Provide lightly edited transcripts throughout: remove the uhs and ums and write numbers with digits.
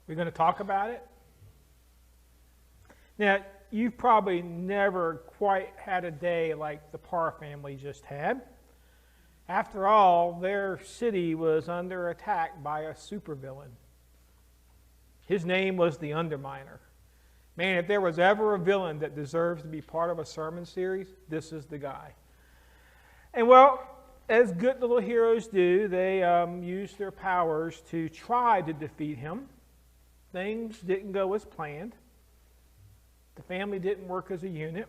We're going to talk about it. Now, you've probably never quite had a day like the Parr family just had. After all, their city was under attack by a supervillain. His name was the Underminer. Man, if there was ever a villain that deserves to be part of a sermon series, this is the guy. And well, as good little heroes do, they used their powers to try to defeat him. Things didn't go as planned. The family didn't work as a unit.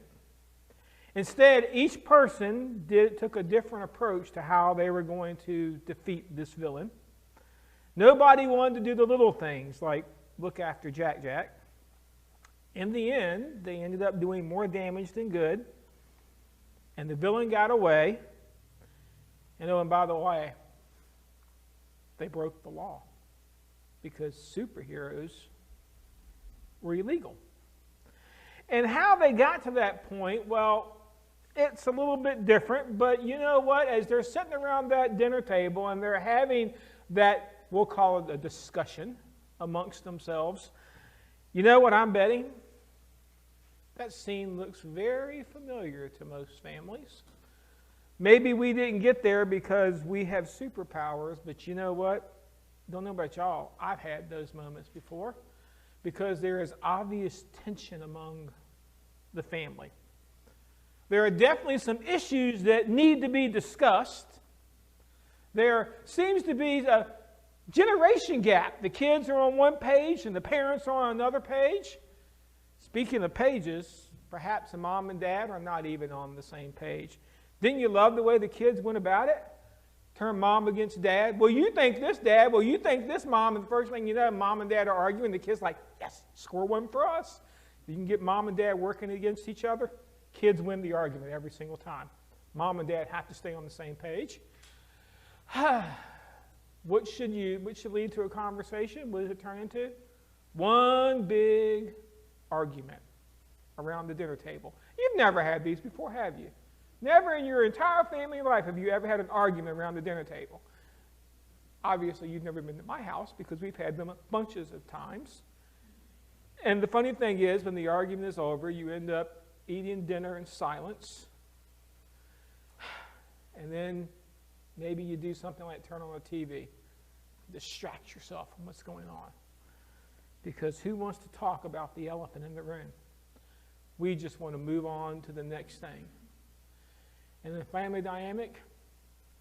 Instead, each person took a different approach to how they were going to defeat this villain. Nobody wanted to do the little things like look after Jack Jack. In the end, they ended up doing more damage than good, and the villain got away. And oh, and by the way, they broke the law because superheroes were illegal. And how they got to that point, well, it's a little bit different, but you know what? As they're sitting around that dinner table and they're having that, we'll call it a discussion amongst themselves, you know what I'm betting? That scene looks very familiar to most families. Maybe we didn't get there because we have superpowers, but you know what? Don't know about y'all. I've had those moments before because there is obvious tension among the family. There are definitely some issues that need to be discussed. There seems to be a generation gap. The kids are on one page and the parents are on another page. Speaking of pages, perhaps the mom and dad are not even on the same page. Didn't you love the way the kids went about it? Turn mom against dad. Well, you think this, dad. Well, you think this, mom. And the first thing you know, mom and dad are arguing. The kid's like, yes, score one for us. You can get mom and dad working against each other. Kids win the argument every single time. Mom and dad have to stay on the same page. What should lead to a conversation? What does it turn into? One big argument around the dinner table. You've never had these before, have you? Never in your entire family life have you ever had an argument around the dinner table. Obviously, you've never been to my house because we've had them bunches of times. And the funny thing is, when the argument is over, you end up eating dinner in silence. And then maybe you do something like turn on the TV, distract yourself from what's going on. Because who wants to talk about the elephant in the room? We just want to move on to the next thing. And in the family dynamic,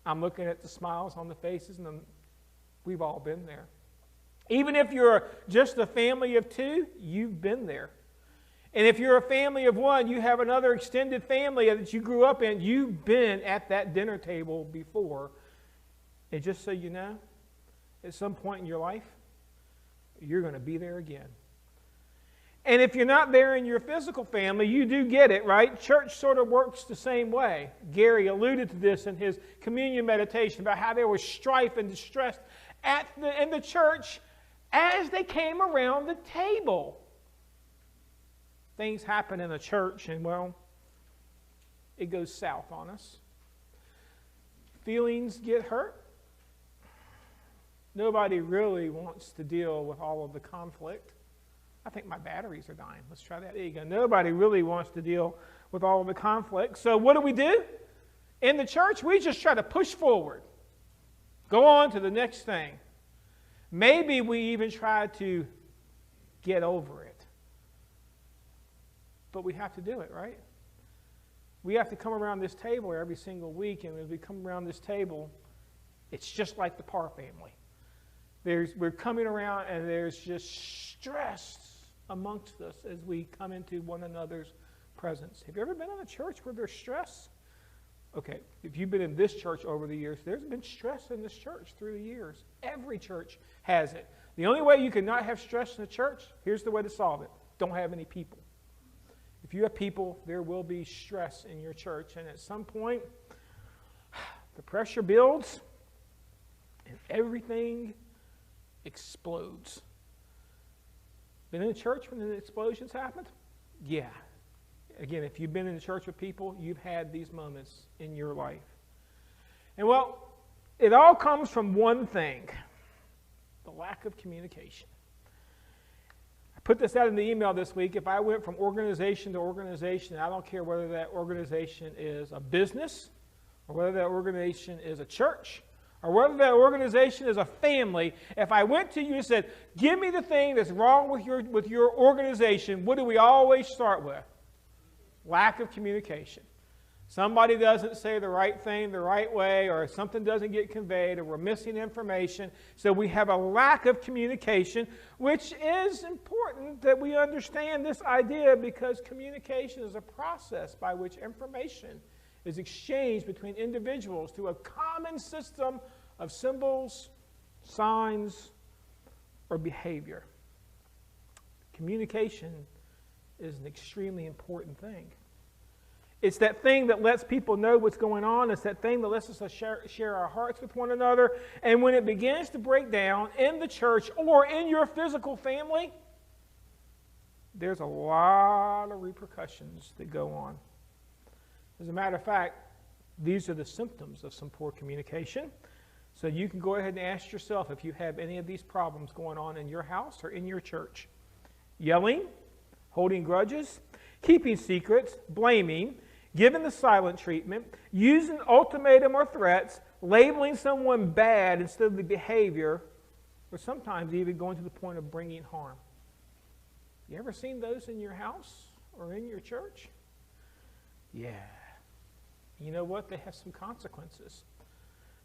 I'm looking at the smiles on the faces, and we've all been there. Even if you're just a family of two, you've been there. And if you're a family of one, you have another extended family that you grew up in, you've been at that dinner table before. And just so you know, at some point in your life, you're going to be there again. And if you're not there in your physical family, you do get it, right? Church sort of works the same way. Gary alluded to this in his communion meditation about how there was strife and distress in the church as they came around the table. Things happen in a church and, well, it goes south on us. Feelings get hurt. Nobody really wants to deal with all of the conflict. I think my batteries are dying. Let's try that. There you go. Nobody really wants to deal with all of the conflict. So what do? In the church, we just try to push forward. Go on to the next thing. Maybe we even try to get over it. But we have to do it, right? We have to come around this table every single week, and as we come around this table, it's just like the Parr family. We're coming around, and there's just stress amongst us as we come into one another's presence. Have you ever been in a church where there's stress? Okay, if you've been in this church over the years, there's been stress in this church through the years. Every church has it. The only way you can not have stress in the church, here's the way to solve it. Don't have any people. If you have people, there will be stress in your church. And at some point, the pressure builds and everything explodes. Been in a church when the explosions happened? Yeah. Again, if you've been in the church with people, you've had these moments in your life. And well, it all comes from one thing: the lack of communication. put this out in the email this week. If I went from organization to organization, I don't care whether that organization is a business or whether that organization is a church or whether that organization is a family, if I went to you and said, give me the thing that's wrong with your organization, what do we always start with? Lack of communication. Somebody doesn't say the right thing the right way, or something doesn't get conveyed, or we're missing information. So we have a lack of communication, which is important that we understand this idea, because communication is a process by which information is exchanged between individuals through a common system of symbols, signs, or behavior. Communication is an extremely important thing. It's that thing that lets people know what's going on. It's that thing that lets us share our hearts with one another. And when it begins to break down in the church or in your physical family, there's a lot of repercussions that go on. As a matter of fact, these are the symptoms of some poor communication. So you can go ahead and ask yourself if you have any of these problems going on in your house or in your church. Yelling, holding grudges, keeping secrets, blaming, giving the silent treatment, using ultimatum or threats, labeling someone bad instead of the behavior, or sometimes even going to the point of bringing harm. You ever seen those in your house or in your church? Yeah. You know what? They have some consequences.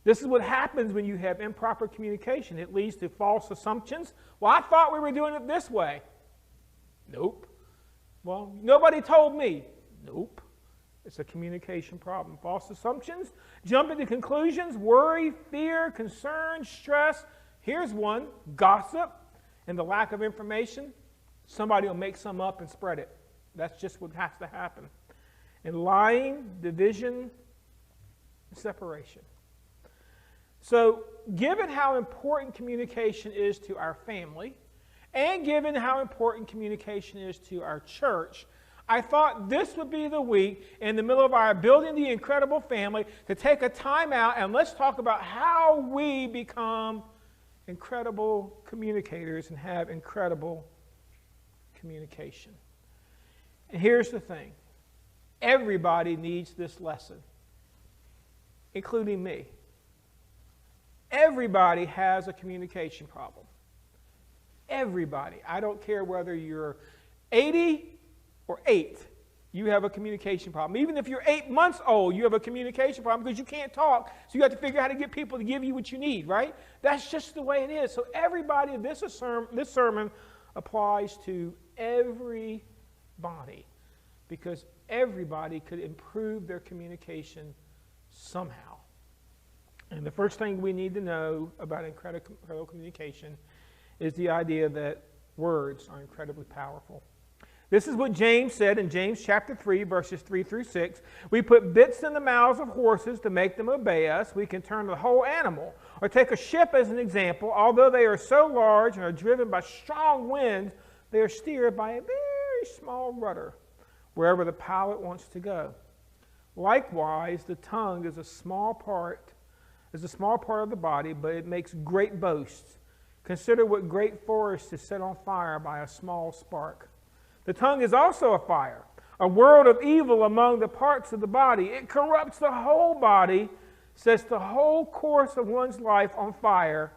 This is what happens when you have improper communication. It leads to false assumptions. Well, I thought we were doing it this way. Nope. Well, nobody told me. Nope. It's a communication problem. False assumptions, jumping to conclusions, worry, fear, concern, stress. Here's one, gossip, and the lack of information. Somebody will make some up and spread it. That's just what has to happen. And lying, division, separation. So, given how important communication is to our family, and given how important communication is to our church, I thought this would be the week in the middle of our Building the Incredible Family to take a time out and let's talk about how we become incredible communicators and have incredible communication. And here's the thing. Everybody needs this lesson, including me. Everybody has a communication problem. Everybody. I don't care whether you're 80 or 8, you have a communication problem. Even if you're 8 months old, you have a communication problem because you can't talk, so you have to figure out how to get people to give you what you need, right? That's just the way it is. So everybody, this sermon applies to everybody, because everybody could improve their communication somehow. And the first thing we need to know about incredible communication is the idea that words are incredibly powerful. This is what James said in James chapter 3, verses 3 through 6. We put bits in the mouths of horses to make them obey us. We can turn the whole animal. Or take a ship as an example. Although they are so large and are driven by strong winds, they are steered by a very small rudder wherever the pilot wants to go. Likewise, the tongue is a small part of the body, but it makes great boasts. Consider what great forest is set on fire by a small spark. The tongue is also a fire, a world of evil among the parts of the body. It corrupts the whole body, sets the whole course of one's life on fire,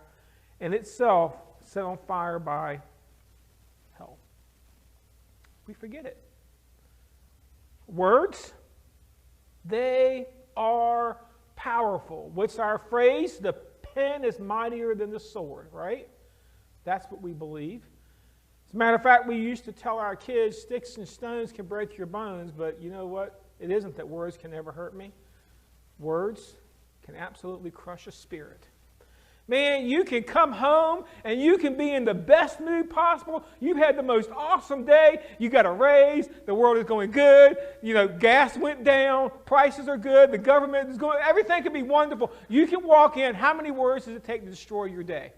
and itself set on fire by hell. We forget it. Words, they are powerful. What's our phrase? The pen is mightier than the sword, right? That's what we believe. As a matter of fact, we used to tell our kids, sticks and stones can break your bones, but you know what? It isn't that words can never hurt me. Words can absolutely crush a spirit. Man, you can come home and you can be in the best mood possible. You've had the most awesome day. You got a raise. The world is going good. You know, gas went down. Prices are good. The government is going. Everything can be wonderful. You can walk in. How many words does it take to destroy your day?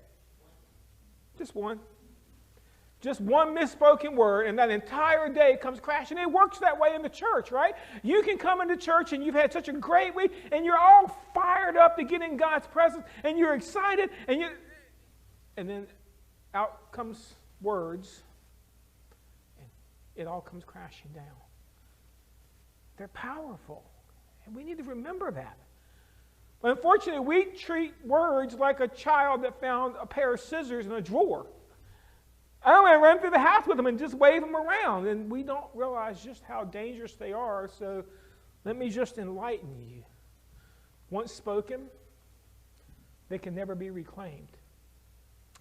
Just one. Just one misspoken word, and that entire day comes crashing. It works that way in the church, right? You can come into church, and you've had such a great week, and you're all fired up to get in God's presence, and you're excited, and then out comes words it all comes crashing down. They're powerful, and we need to remember that. But unfortunately, we treat words like a child that found a pair of scissors in a drawer. I don't want to run through the house with them and just wave them around, and we don't realize just how dangerous they are, so let me just enlighten you. Once spoken, they can never be reclaimed.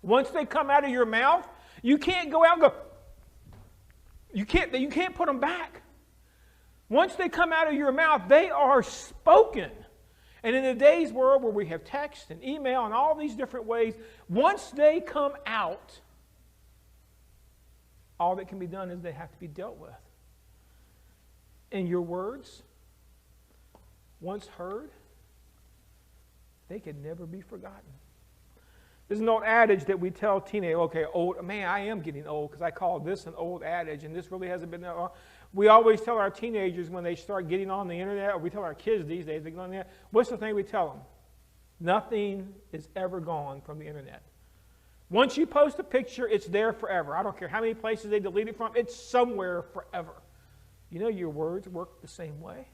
Once they come out of your mouth, you can't go out and go, you can't put them back. Once they come out of your mouth, they are spoken. And in today's world where we have text and email and all these different ways, once they come out, all that can be done is they have to be dealt with. And your words, once heard, they can never be forgotten. There's an old adage that we tell teenagers, okay, old, man, I am getting old because I call this an old adage, and this really hasn't been that long. We always tell our teenagers when they start getting on the internet, or we tell our kids these days, they get on the internet, what's the thing we tell them? Nothing is ever gone from the internet. Once you post a picture, it's there forever. I don't care how many places they delete it from, it's somewhere forever. You know, your words work the same way.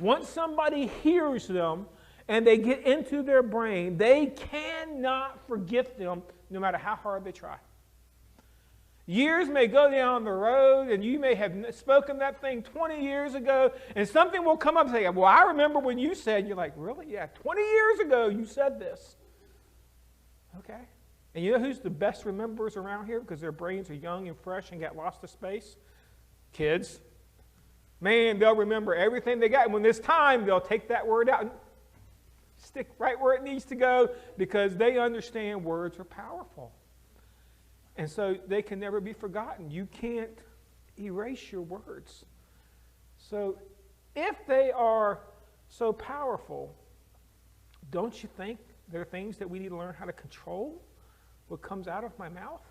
Once somebody hears them and they get into their brain, they cannot forget them no matter how hard they try. Years may go down the road, and you may have spoken that thing 20 years ago, and something will come up and say, well, I remember when you said, and you're like, really? Yeah, 20 years ago you said this. Okay. And you know who's the best rememberers around here because their brains are young and fresh and got lost to space? Kids. Man, they'll remember everything they got. And when there's time, they'll take that word out and stick right where it needs to go because they understand words are powerful. And so they can never be forgotten. You can't erase your words. So if they are so powerful, don't you think there are things that we need to learn how to control? What comes out of my mouth?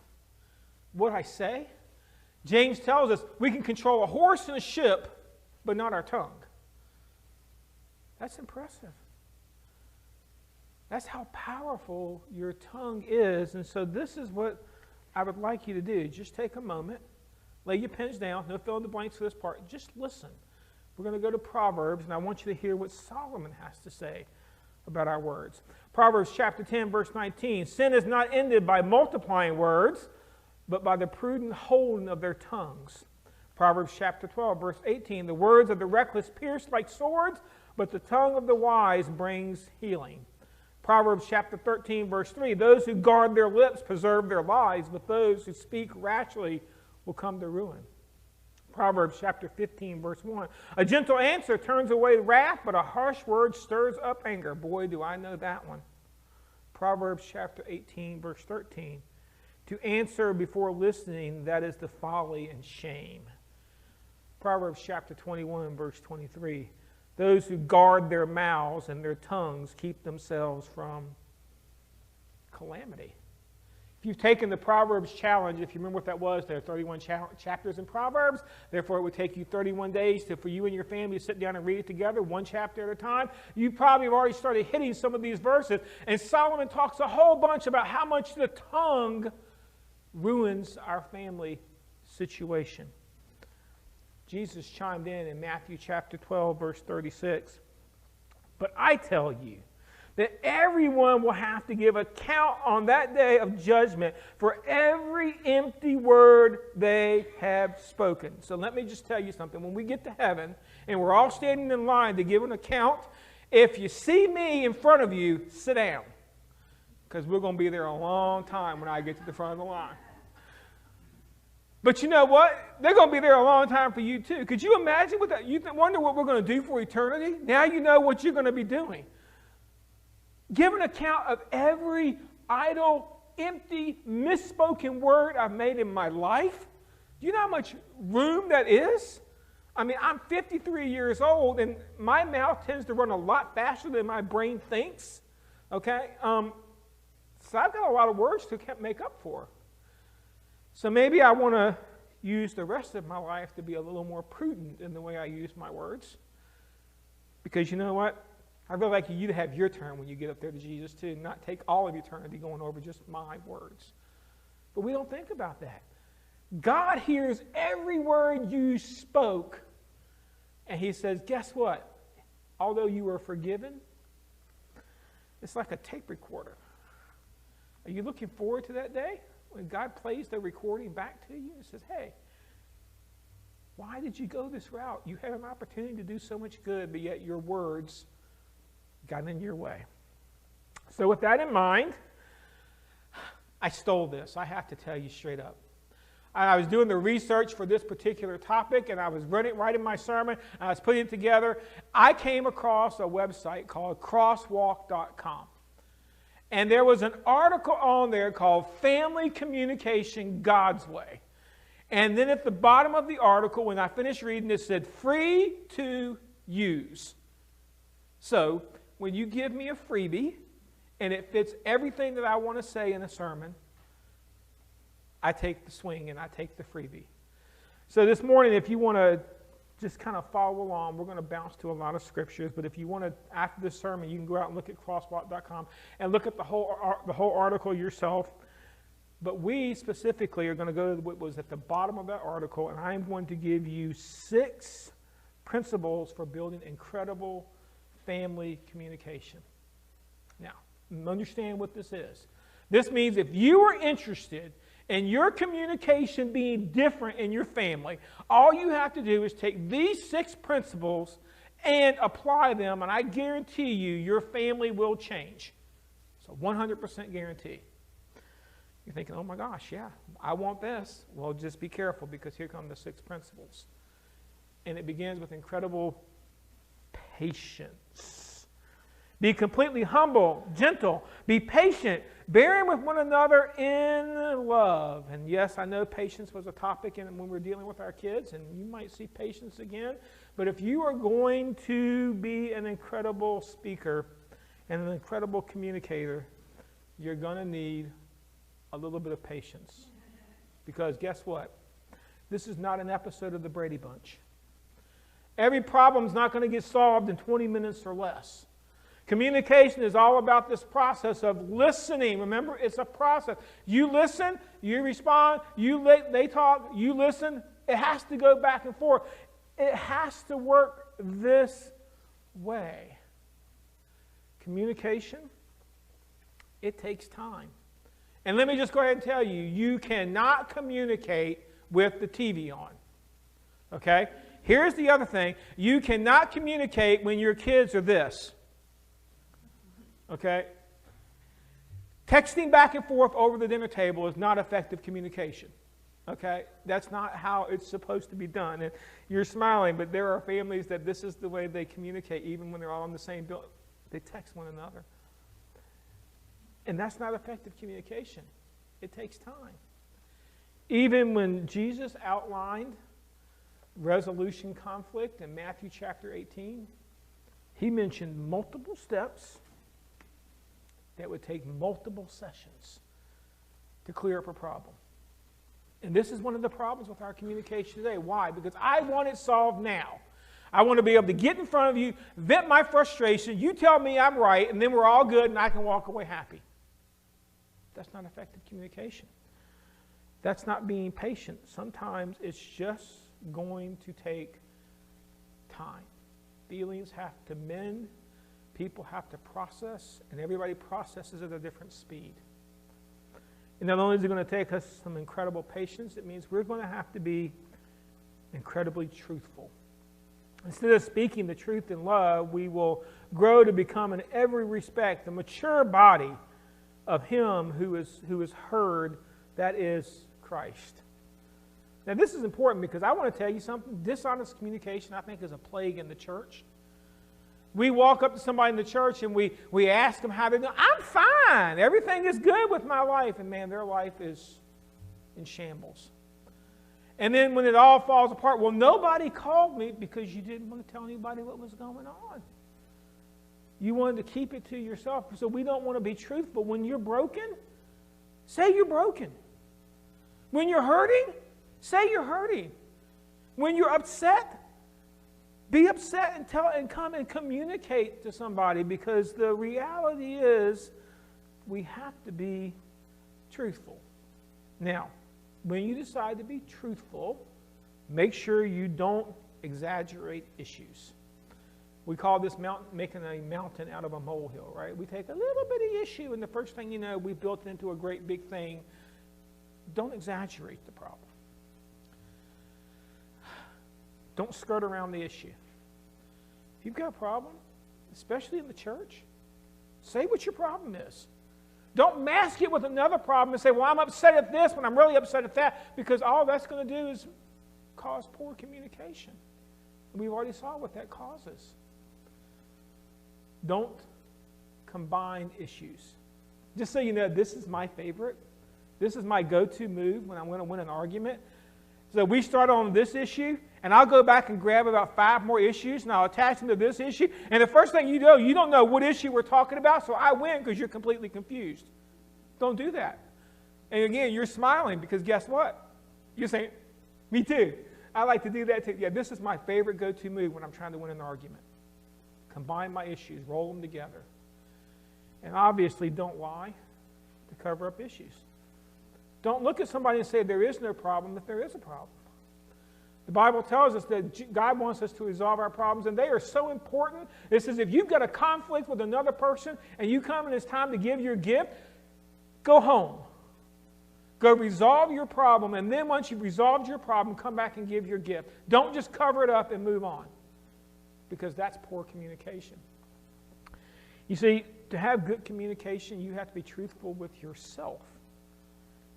What I say? James tells us we can control a horse and a ship, but not our tongue. That's impressive. That's how powerful your tongue is. And so this is what I would like you to do. Just take a moment, lay your pens down, no fill in the blanks for this part. Just listen. We're going to go to Proverbs, and I want you to hear what Solomon has to say about our words. Proverbs chapter 10, verse 19. Sin is not ended by multiplying words, but by the prudent holding of their tongues. Proverbs chapter 12, verse 18. The words of the reckless pierce like swords, but the tongue of the wise brings healing. Proverbs chapter 13, verse 3. Those who guard their lips preserve their lives, but those who speak rashly will come to ruin. Proverbs chapter 15, verse 1. A gentle answer turns away wrath, but a harsh word stirs up anger. Boy, do I know that one. Proverbs chapter 18, verse 13. To answer before listening, that is the folly and shame. Proverbs chapter 21, verse 23. Those who guard their mouths and their tongues keep themselves from calamity. If you've taken the Proverbs challenge, if you remember what that was, there are 31 chapters in Proverbs. Therefore, it would take you 31 days for you and your family to sit down and read it together, one chapter at a time. You probably have already started hitting some of these verses. And Solomon talks a whole bunch about how much the tongue ruins our family situation. Jesus chimed in Matthew chapter 12, verse 36. But I tell you that everyone will have to give account on that day of judgment for every empty word they have spoken. So let me just tell you something. When we get to heaven and we're all standing in line to give an account, if you see me in front of you, sit down. Because we're going to be there a long time when I get to the front of the line. But you know what? They're going to be there a long time for you too. Could you imagine what that? You wonder what we're going to do for eternity? Now you know what you're going to be doing. Give an account of every idle, empty, misspoken word I've made in my life. Do you know how much room that is? I mean, I'm 53 years old, and my mouth tends to run a lot faster than my brain thinks. Okay? So I've got a lot of words to make up for. So maybe I want to use the rest of my life to be a little more prudent in the way I use my words. Because you know what? I'd really like you to have your turn when you get up there to Jesus too, and not take all of eternity going over just my words. But we don't think about that. God hears every word you spoke, and he says, guess what? Although you are forgiven, it's like a tape recorder. Are you looking forward to that day when God plays the recording back to you and says, hey, why did you go this route? You had an opportunity to do so much good, but yet your words got in your way. So with that in mind, I stole this. I have to tell you straight up. I was doing the research for this particular topic, and I was writing my sermon, and I was putting it together. I came across a website called crosswalk.com. And there was an article on there called Family Communication God's Way. And then at the bottom of the article, when I finished reading, it said, free to use. So, when you give me a freebie, and it fits everything that I want to say in a sermon, I take the swing and I take the freebie. So this morning, if you want to just kind of follow along, we're going to bounce to a lot of scriptures, but if you want to, after this sermon, you can go out and look at crosswalk.com and look at the whole article yourself. But we specifically are going to go to what was at the bottom of that article, and I'm going to give you 6 principles for building incredible family communication. Now, understand what this is. This means if you are interested in your communication being different in your family, all you have to do is take these 6 principles and apply them, and I guarantee you your family will change. So 100% guarantee. You're thinking, oh my gosh, yeah, I want this. Well, just be careful, because here come the 6 principles. And it begins with incredible patience. Be completely humble, gentle, be patient, bearing with one another in love. And yes, I know patience was a topic when we're dealing with our kids, and you might see patience again. But if you are going to be an incredible speaker and an incredible communicator, you're going to need a little bit of patience. Because guess what? This is not an episode of the Brady Bunch. Every problem is not going to get solved in 20 minutes or less. Communication is all about this process of listening. Remember, it's a process. You listen, you respond, they talk, you listen. It has to go back and forth. It has to work this way. Communication, it takes time. And let me just go ahead and tell you, you cannot communicate with the TV on. Okay? Here's the other thing. You cannot communicate when your kids are this. Okay? Texting back and forth over the dinner table is not effective communication. Okay? That's not how it's supposed to be done. And you're smiling, but there are families that this is the way they communicate, even when they're all in the same building. They text one another. And that's not effective communication. It takes time. Even when Jesus outlined resolution conflict in Matthew chapter 18, he mentioned multiple steps that would take multiple sessions to clear up a problem. And this is one of the problems with our communication today. Why? Because I want it solved now. I want to be able to get in front of you, vent my frustration, you tell me I'm right, and then we're all good and I can walk away happy. That's not effective communication. That's not being patient. Sometimes it's just going to take time. Feelings have to mend. People have to process, and everybody processes at a different speed. And not only is it going to take us some incredible patience, it means we're going to have to be incredibly truthful. Instead of speaking the truth in love, we will grow to become in every respect the mature body of Him who is heard, that is Christ. Now this is important because I want to tell you something. Dishonest communication, I think, is a plague in the church. We walk up to somebody in the church and we ask them how they're doing. I'm fine. Everything is good with my life. And man, their life is in shambles. And then when it all falls apart, well, nobody called me because you didn't want to tell anybody what was going on. You wanted to keep it to yourself. So we don't want to be truthful. When you're broken, say you're broken. When you're hurting, say you're hurting. When you're upset, be upset and come and communicate to somebody, because the reality is we have to be truthful. Now, when you decide to be truthful, make sure you don't exaggerate issues. We call this making a mountain out of a molehill, right? We take a little bitty issue, and the first thing you know, we built it into a great big thing. Don't exaggerate the problem. Don't skirt around the issue. If you've got a problem, especially in the church, say what your problem is. Don't mask it with another problem and say, well, I'm upset at this when I'm really upset at that, because all that's going to do is cause poor communication. We've already saw what that causes. Don't combine issues. Just so you know, this is my favorite. This is my go-to move when I'm going to win an argument. So we start on this issue, and I'll go back and grab about 5 more issues, and I'll attach them to this issue. And the first thing you don't know what issue we're talking about, so I win because you're completely confused. Don't do that. And again, you're smiling because guess what? You're saying, me too. I like to do that too. Yeah, this is my favorite go-to move when I'm trying to win an argument. Combine my issues, roll them together. And obviously, don't lie to cover up issues. Don't look at somebody and say there is no problem if there is a problem. The Bible tells us that God wants us to resolve our problems, and they are so important. It says if you've got a conflict with another person and you come and it's time to give your gift, go home. Go resolve your problem, and then once you've resolved your problem, come back and give your gift. Don't just cover it up and move on, because that's poor communication. You see, to have good communication, you have to be truthful with yourself.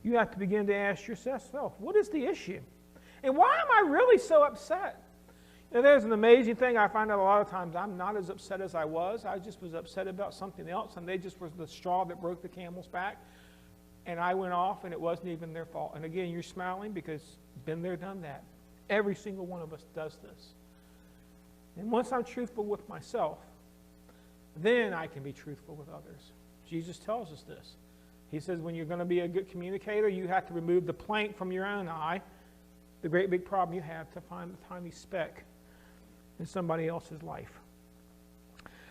You have to begin to ask yourself, what is the issue? And why am I really so upset? You know, there's an amazing thing I find out a lot of times. I'm not as upset as I was. I just was upset about something else, and they just was the straw that broke the camel's back. And I went off, and it wasn't even their fault. And again, you're smiling because been there, done that. Every single one of us does this. And once I'm truthful with myself, then I can be truthful with others. Jesus tells us this. He says when you're going to be a good communicator, you have to remove the plank from your own eye, the great big problem you have to find the tiny speck in somebody else's life.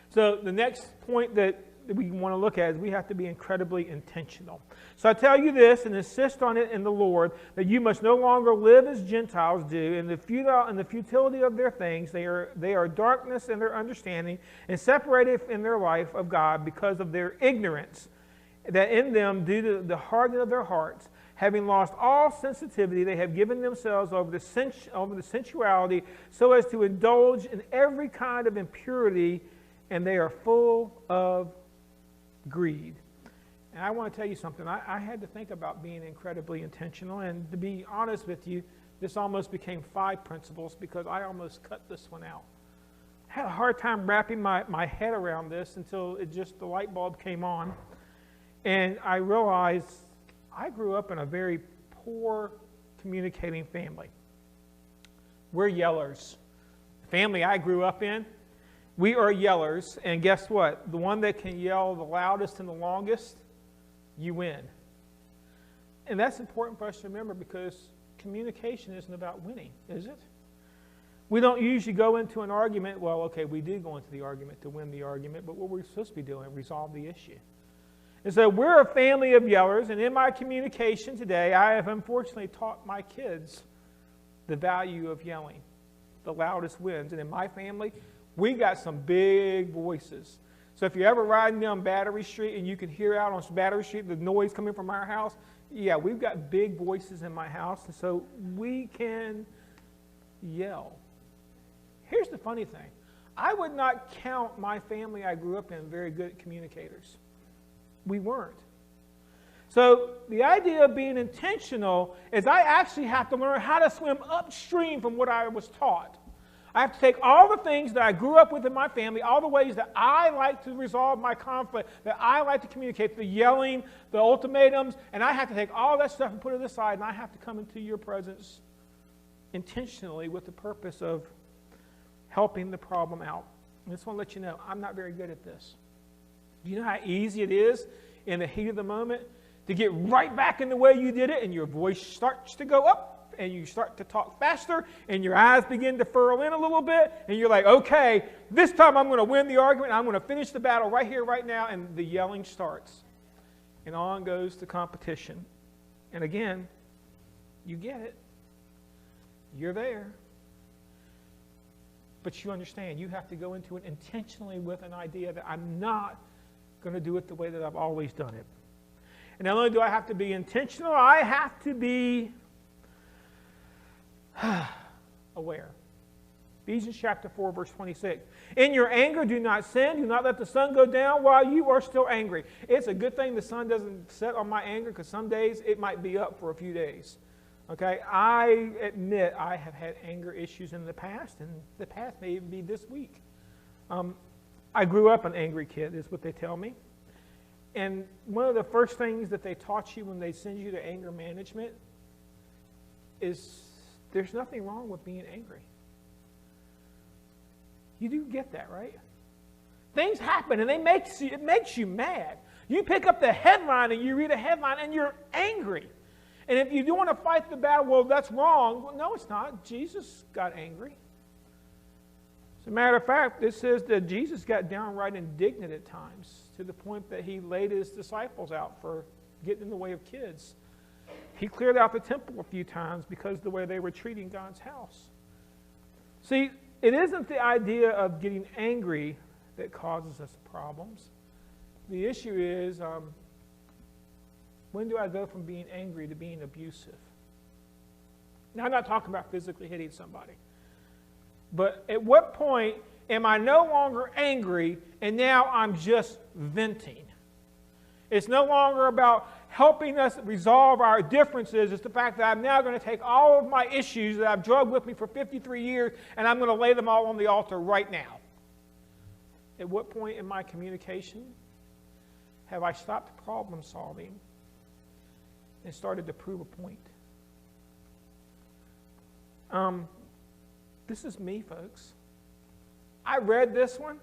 So the next point that we want to look at is we have to be incredibly intentional. So I tell you this and insist on it in the Lord, that you must no longer live as Gentiles do in the futility of their things. They are darkness in their understanding and separated in their life of God because of their ignorance, that in them, due to the hardening of their hearts, having lost all sensitivity, they have given themselves over the sensuality so as to indulge in every kind of impurity, and they are full of greed. And I want to tell you something. I had to think about being incredibly intentional, and to be honest with you, this almost became 5 principles because I almost cut this one out. I had a hard time wrapping my head around this until the light bulb came on, and I realized I grew up in a very poor communicating family. We're yellers. The family I grew up in, we are yellers, and guess what? The one that can yell the loudest and the longest, you win. And that's important for us to remember because communication isn't about winning, is it? We don't usually go into an argument, well, okay, we do go into the argument to win the argument, but what we're supposed to be doing, resolve the issue. And so we're a family of yellers, and in my communication today, I have unfortunately taught my kids the value of yelling. The loudest wins. And in my family, we got some big voices. So if you're ever riding down Battery Street and you can hear out on Battery Street the noise coming from our house, yeah, we've got big voices in my house, and so we can yell. Here's the funny thing. I would not count my family I grew up in very good communicators. We weren't. So the idea of being intentional is I actually have to learn how to swim upstream from what I was taught. I have to take all the things that I grew up with in my family, all the ways that I like to resolve my conflict, that I like to communicate, the yelling, the ultimatums, and I have to take all that stuff and put it aside, and I have to come into your presence intentionally with the purpose of helping the problem out. I just want to let you know, I'm not very good at this. Do you know how easy it is in the heat of the moment to get right back in the way you did it, and your voice starts to go up, and you start to talk faster, and your eyes begin to furrow in a little bit, and you're like, okay, this time I'm going to win the argument, I'm going to finish the battle right here, right now, and the yelling starts. And on goes the competition. And again, You get it. You're there. But you understand, you have to go into it intentionally with an idea that I'm not going to do it the way that I've always done it. And not only do I have to be intentional, I have to be aware. Ephesians chapter 4, verse 26. In your anger, do not sin. Do not let the sun go down while you are still angry. It's a good thing the sun doesn't set on my anger, because some days it might be up for a few days. Okay, I admit I have had anger issues in the past, and the past may even be this week. I grew up an angry kid, is what they tell me. And one of the first things that they taught you when they send you to anger management is there's nothing wrong with being angry. You do get that, right? Things happen and it makes you mad. You pick up the headline and you read a headline and you're angry. And if you do want to fight the battle, well, that's wrong. Well, no, it's not. Jesus got angry. As a matter of fact, it says that Jesus got downright indignant at times, to the point that he laid his disciples out for getting in the way of kids. He cleared out the temple a few times because of the way they were treating God's house. See, it isn't the idea of getting angry that causes us problems. The issue is, when do I go from being angry to being abusive? Now, I'm not talking about physically hitting somebody. But at what point am I no longer angry and now I'm just venting? It's no longer about helping us resolve our differences. It's the fact that I'm now going to take all of my issues that I've drugged with me for 53 years and I'm going to lay them all on the altar right now. At what point in my communication have I stopped problem solving and started to prove a point? This is me, folks. I read this one,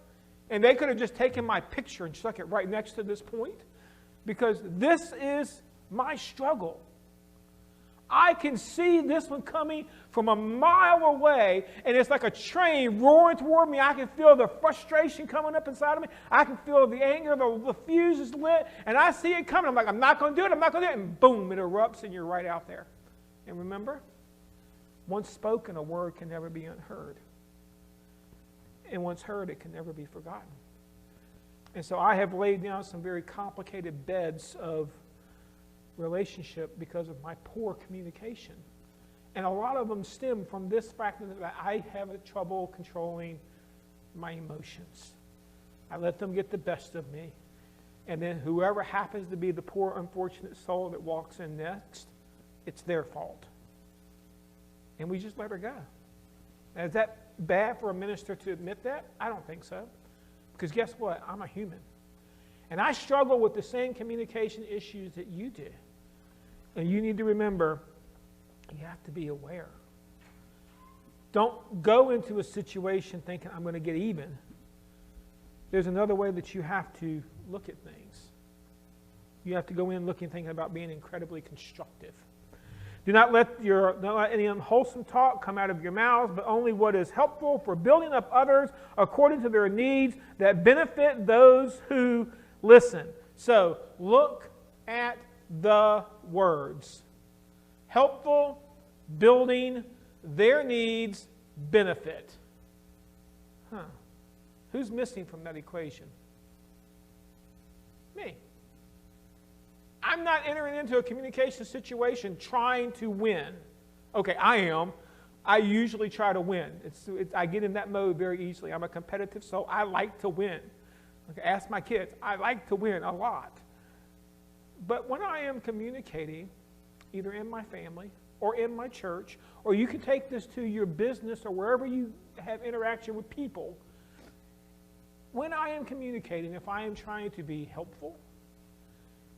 and they could have just taken my picture and stuck it right next to this point, because this is my struggle. I can see this one coming from a mile away, and it's like a train roaring toward me. I can feel the frustration coming up inside of me. I can feel the anger, the fuse is lit, and I see it coming. I'm like, I'm not going to do it, I'm not going to do it, and boom, it erupts, and you're right out there. And remember, once spoken, a word can never be unheard. And once heard, it can never be forgotten. And so I have laid down some very complicated beds of relationship because of my poor communication. And a lot of them stem from this fact that I have trouble controlling my emotions. I let them get the best of me. And then whoever happens to be the poor, unfortunate soul that walks in next, it's their fault. And we just let her go. Now, is that bad for a minister to admit that? I don't think so. Because guess what? I'm a human. And I struggle with the same communication issues that you do. And you need to remember, you have to be aware. Don't go into a situation thinking, I'm going to get even. There's another way that you have to look at things. You have to go in thinking about being incredibly constructive. Do not let any unwholesome talk come out of your mouths, but only what is helpful for building up others according to their needs that benefit those who listen. So, look at the words. Helpful, building, their needs, benefit. Who's missing from that equation? Me. I'm not entering into a communication situation trying to win. Okay, I am. I usually try to win. I get in that mode very easily. I'm a competitive soul. I like to win. Okay, ask my kids. I like to win a lot. But when I am communicating, either in my family or in my church, or you can take this to your business or wherever you have interaction with people, when I am communicating, if I am trying to be helpful,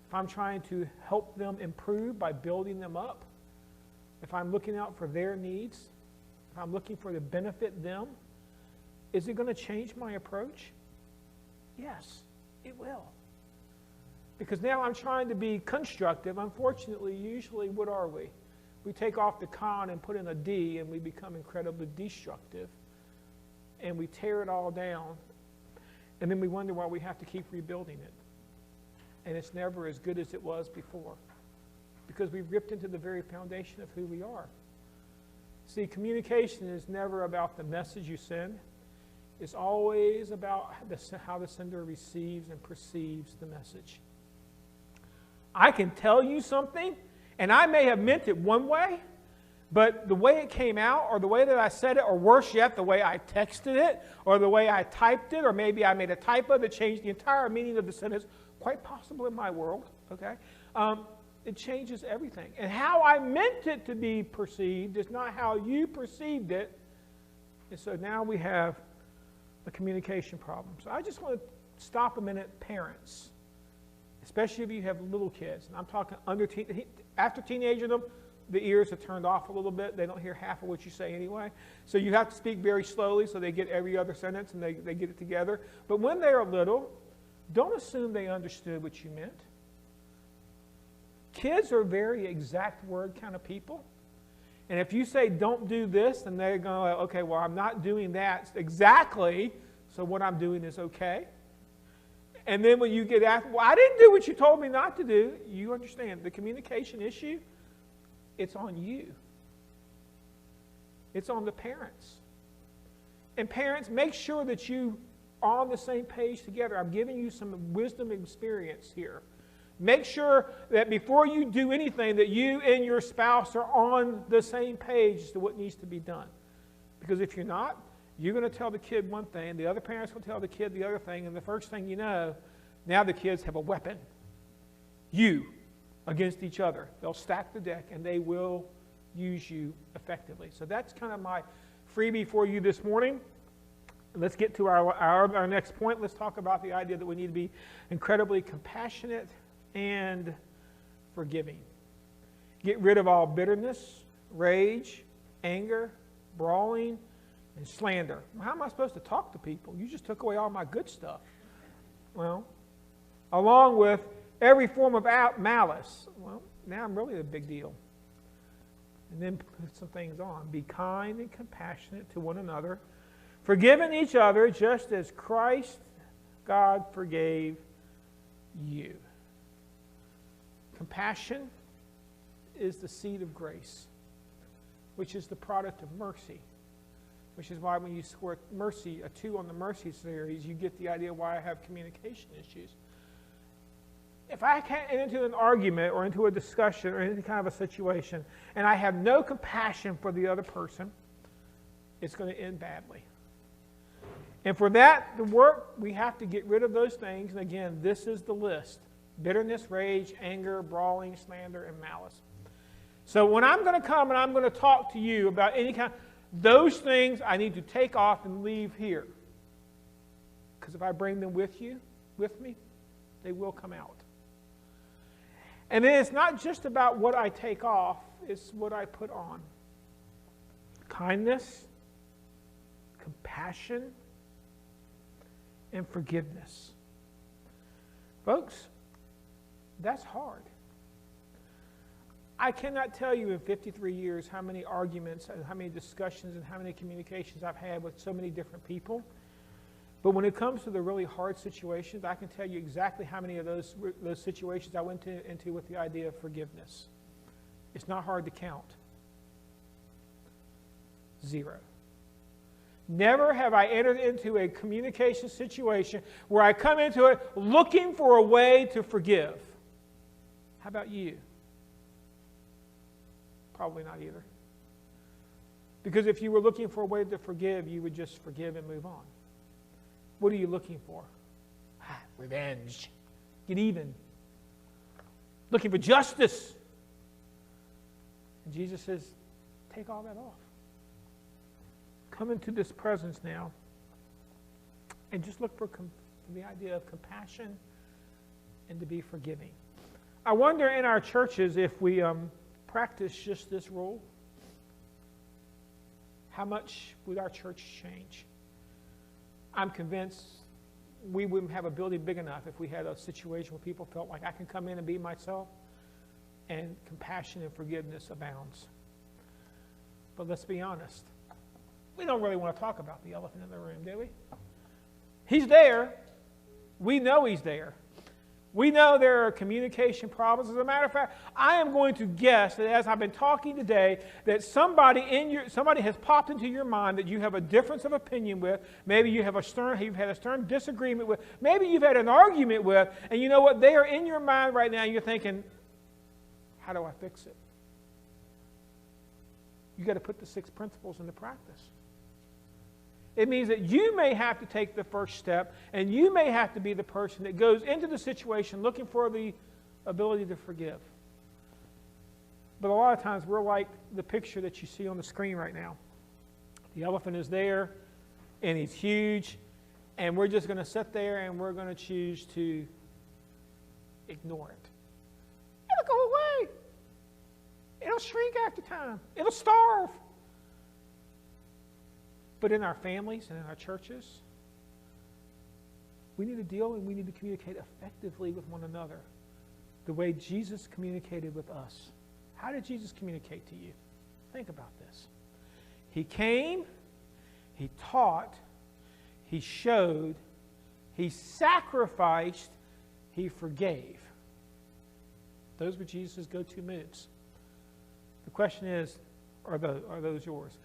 if I'm trying to help them improve by building them up, if I'm looking out for their needs, if I'm looking for to benefit them, is it going to change my approach? Yes, it will. Because now I'm trying to be constructive. Unfortunately, usually, what are we? We take off the con and put in a D, and we become incredibly destructive. And we tear it all down. And then we wonder why we have to keep rebuilding it. And it's never as good as it was before. because we've ripped into the very foundation of who we are. See, communication is never about the message you send. It's always about how the sender receives and perceives the message. I can tell you something, and I may have meant it one way, but the way it came out, or the way that I said it, or worse yet, the way I texted it, or the way I typed it, or maybe I made a typo that changed the entire meaning of the sentence, quite possible in my world, okay? It changes everything. And how I meant it to be perceived is not how you perceived it. And so now we have a communication problem. So I just want to stop a minute, parents, especially if you have little kids. And I'm talking after teenagerdom, the ears are turned off a little bit. They don't hear half of what you say anyway. So you have to speak very slowly so they get every other sentence and they get it together. But when they are little, don't assume they understood what you meant. Kids are very exact word kind of people. And if you say, don't do this, then they're going to, okay, well, I'm not doing that exactly, so what I'm doing is okay. And then when you get asked, well, I didn't do what you told me not to do, you understand the communication issue, it's on you. It's on the parents. And parents, make sure that you are on the same page together. I'm giving you some wisdom and experience here. Make sure that before you do anything that you and your spouse are on the same page as to what needs to be done. Because if you're not, you're going to tell the kid one thing, the other parent's going to tell the kid the other thing, and the first thing you know, now the kids have a weapon. You against each other. They'll stack the deck and they will use you effectively. So that's kind of my freebie for you this morning. Let's get to our next point. Let's talk about the idea that we need to be incredibly compassionate and forgiving. Get rid of all bitterness, rage, anger, brawling, and slander. How am I supposed to talk to people? You just took away all my good stuff. Well, along with every form of malice. Well, now I'm really a big deal. And then put some things on. Be kind and compassionate to one another, forgiving each other just as Christ, God, forgave you. Compassion is the seed of grace, which is the product of mercy, which is why when you score mercy, a 2 on the mercy series, you get the idea why I have communication issues. If I get into an argument or into a discussion or any kind of a situation and I have no compassion for the other person, it's going to end badly. And for that to work, we have to get rid of those things. And again, this is the list. Bitterness, rage, anger, brawling, slander, and malice. So when I'm going to come and I'm going to talk to you about any kind, those things I need to take off and leave here. Because if I bring them with me, they will come out. And then it's not just about what I take off, it's what I put on. Kindness, compassion, and forgiveness. Folks, that's hard. I cannot tell you in 53 years how many arguments and how many discussions and how many communications I've had with so many different people. But when it comes to the really hard situations, I can tell you exactly how many of those situations I went into with the idea of forgiveness. It's not hard to count. 0. Never have I entered into a communication situation where I come into it looking for a way to forgive. How about you? Probably not either. Because if you were looking for a way to forgive, you would just forgive and move on. What are you looking for? Revenge. Get even. Looking for justice. And Jesus says, take all that off. Come into this presence now and just look for the idea of compassion and to be forgiving. I wonder in our churches if we practice just this rule, how much would our church change? I'm convinced we wouldn't have a building big enough if we had a situation where people felt like I can come in and be myself and compassion and forgiveness abounds. But let's be honest. We don't really want to talk about the elephant in the room, do we? He's there. We know he's there. We know there are communication problems. As a matter of fact, I am going to guess that as I've been talking today, that somebody has popped into your mind that you have a difference of opinion with. Maybe you've had a stern disagreement with. Maybe you've had an argument with, and you know what? They are in your mind right now, and you're thinking, how do I fix it? You've got to put the 6 principles into practice. It means that you may have to take the first step, and you may have to be the person that goes into the situation looking for the ability to forgive. But a lot of times we're like the picture that you see on the screen right now. The elephant is there, and he's huge, and we're just going to sit there and we're going to choose to ignore it. It'll go away. It'll shrink after time. It'll starve. But in our families and in our churches, we need to deal and we need to communicate effectively with one another the way Jesus communicated with us. How did Jesus communicate to you? Think about this. He came, he taught, he showed, he sacrificed, he forgave. Those were Jesus' go-to moves. The question is, are those yours?